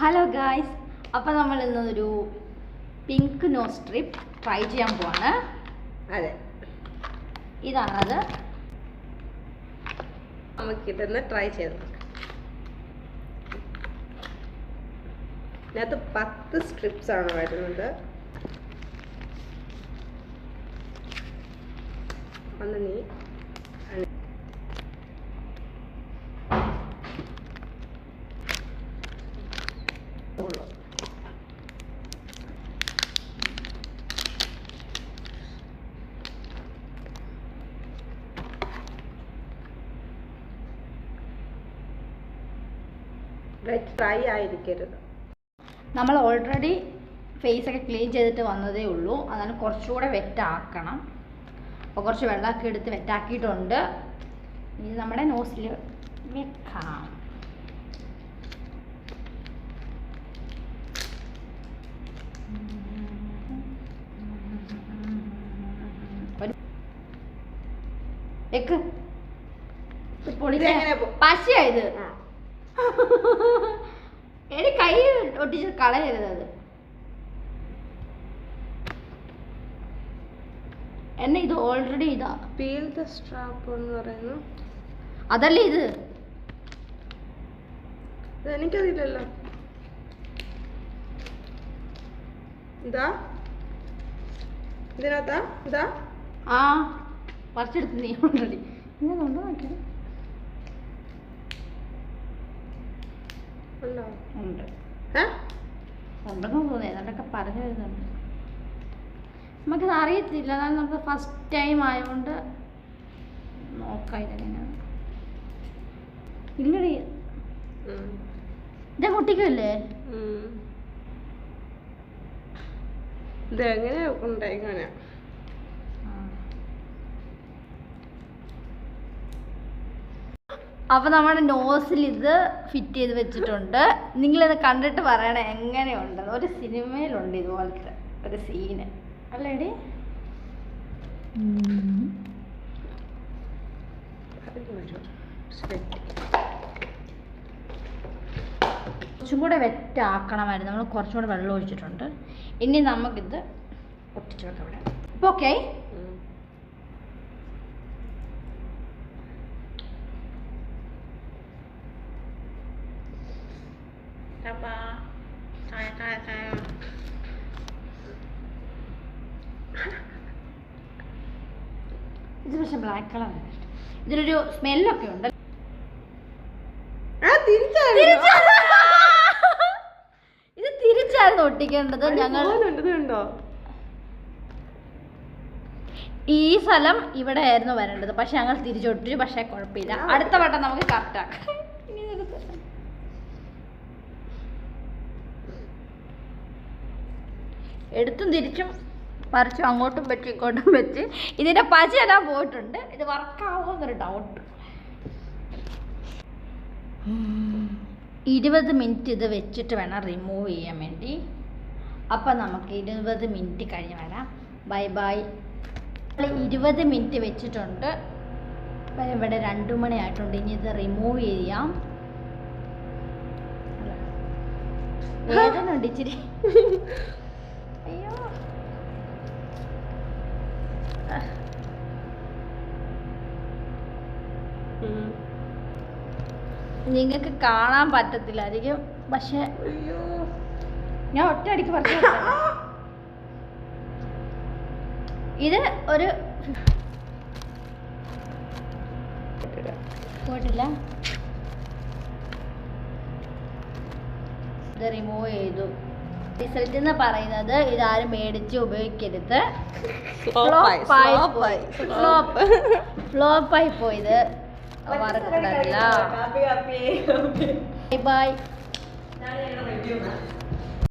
Hello guys, അപ്പോൾ നമ്മൾ ഇന്നൊരു പിങ്ക് നോസ് സ്ട്രിപ്പ് ട്രൈ ചെയ്യാൻ പോവാണ്. അതെ, ഇതാണത്. നമുക്കിതൊന്ന് ട്രൈ ചെയ്ത് നോക്കാം. ഇതിനകത്ത് 10 സ്ട്രിപ്സ് ആണ് വരുന്നത്. ഒന്ന് നീ ഫ്രൈ ആയിരിക്കരുത്. നമ്മൾ ഓൾറെഡി ഫേസൊക്കെ ക്ലീൻ ചെയ്തിട്ട് വന്നതേ ഉള്ളൂ. അതാണ് കുറച്ചുകൂടെ വെറ്റാക്കണം. അപ്പോൾ കുറച്ച് വെള്ളമൊക്കെ എടുത്ത് വെറ്റാക്കിയിട്ടുണ്ട്. ഇനി നമ്മുടെ നോസിൽ വെക്കാം. വെക്ക്. പശയായത് എടി കൈ ഒട്ടിച്ച് കളയരുത്. അത് എന്നെ ഇത് ഓൾറെഡി ഇതാ പീൽ ദ സ്ട്രാപ്പ് എന്ന് പറയുന്നു. അതല്ലേ ഇത്? എനിക്കറിയില്ലല്ലോ. ഇതാ ഇതിനകത്താ ഇതാ ആ പറിച്ചെടുത്ത് നീ ഓൾറെഡി ഇങ്ങനെ ഉണ്ടോ നോക്കിയാൽ ഉണ്ട് ഉണ്ടെന്ന് തോന്നി. ഏതാണ്ടൊക്കെ പറഞ്ഞു വരുന്നുണ്ട്. നമുക്കത് അറിയത്തില്ല. എന്നാൽ നമുക്ക് ഫസ്റ്റ് ടൈം ആയതുകൊണ്ട് നോക്കാം ഇതെങ്ങനെയാണ്. ഇല്ലടി ഇതാ കുട്ടിക്കല്ലേ ഇതെങ്ങനെ ഉണ്ടായി? അപ്പോൾ നമ്മുടെ നോസിൽ ഇത് ഫിറ്റ് ചെയ്ത് വെച്ചിട്ടുണ്ട്. നിങ്ങളിത് കണ്ടിട്ട് പറയണേ എങ്ങനെയുണ്ട്. ഒരു സിനിമയിലുണ്ട് ഇതുപോലത്തെ ഒരു സീന് അല്ലേടി? കുറച്ചും കൂടെ വെറ്റാക്കണമായിരുന്നു. നമ്മൾ കുറച്ചും കൂടെ വെള്ളം ഒഴിച്ചിട്ടുണ്ട്. ഇനി നമുക്കിത് ഒട്ടിച്ചു വെക്കാം ഇവിടെ. ഇപ്പോൾ ഓക്കെ. ഇത് പക്ഷെ ബ്ലാക്ക് കളറാണ് ഇഷ്ടം. ഇതിനൊരു സ്മെല്ലൊക്കെ ഉണ്ട്. ഇത് തിരിച്ചായിരുന്നു ഒട്ടിക്കേണ്ടത്. ഞങ്ങൾ ഈ സ്ഥലം ഇവിടെ ആയിരുന്നു വരേണ്ടത്. പക്ഷെ ഞങ്ങൾ തിരിച്ചൊട്ടിച്ചു. പക്ഷെ കുഴപ്പമില്ല, അടുത്ത വട്ടം നമുക്ക് കറക്റ്റാക്കാം. എടുത്തും തിരിച്ചും പറിച്ചും അങ്ങോട്ടും വെച്ച് ഇങ്ങോട്ടും വെച്ച് ഇതിൻ്റെ പച്ചയെല്ലാം പോയിട്ടുണ്ട്. ഇത് വർക്കാവുമെന്നൊരു ഡൗട്ട്. 20 മിനിറ്റ് ഇത് വെച്ചിട്ട് വേണം റിമൂവ് ചെയ്യാൻ വേണ്ടി. അപ്പം നമുക്ക് 20 മിനിറ്റ് കഴിഞ്ഞ് വരാം. Bye bye. 20 മിനിറ്റ് വെച്ചിട്ടുണ്ട്. ഇവിടെ 2 മണി ആയിട്ടുണ്ട്. ഇനി ഇത് റിമൂവ് ചെയ്യാം. വേദന ഉണ്ട് ഇച്ചിരി. അയ്യോ, നിങ്ങൾക്ക് കാണാൻ പറ്റത്തില്ലായിരിക്കും. പക്ഷെ ഞാൻ ഒറ്റയടിക്ക് പറഞ്ഞു. ഇത് ഒരു പോയിട്ടില്ല. ഇത് റിമൂവ് ചെയ്തു. റിസൾട്ട് എന്ന് പറയുന്നത് ഇതാരും മേടിച്ച് ഉപയോഗിക്കരുത്. ഫ്ലോപ്പായി പോയത് വർക്കല്ല. Bye bye.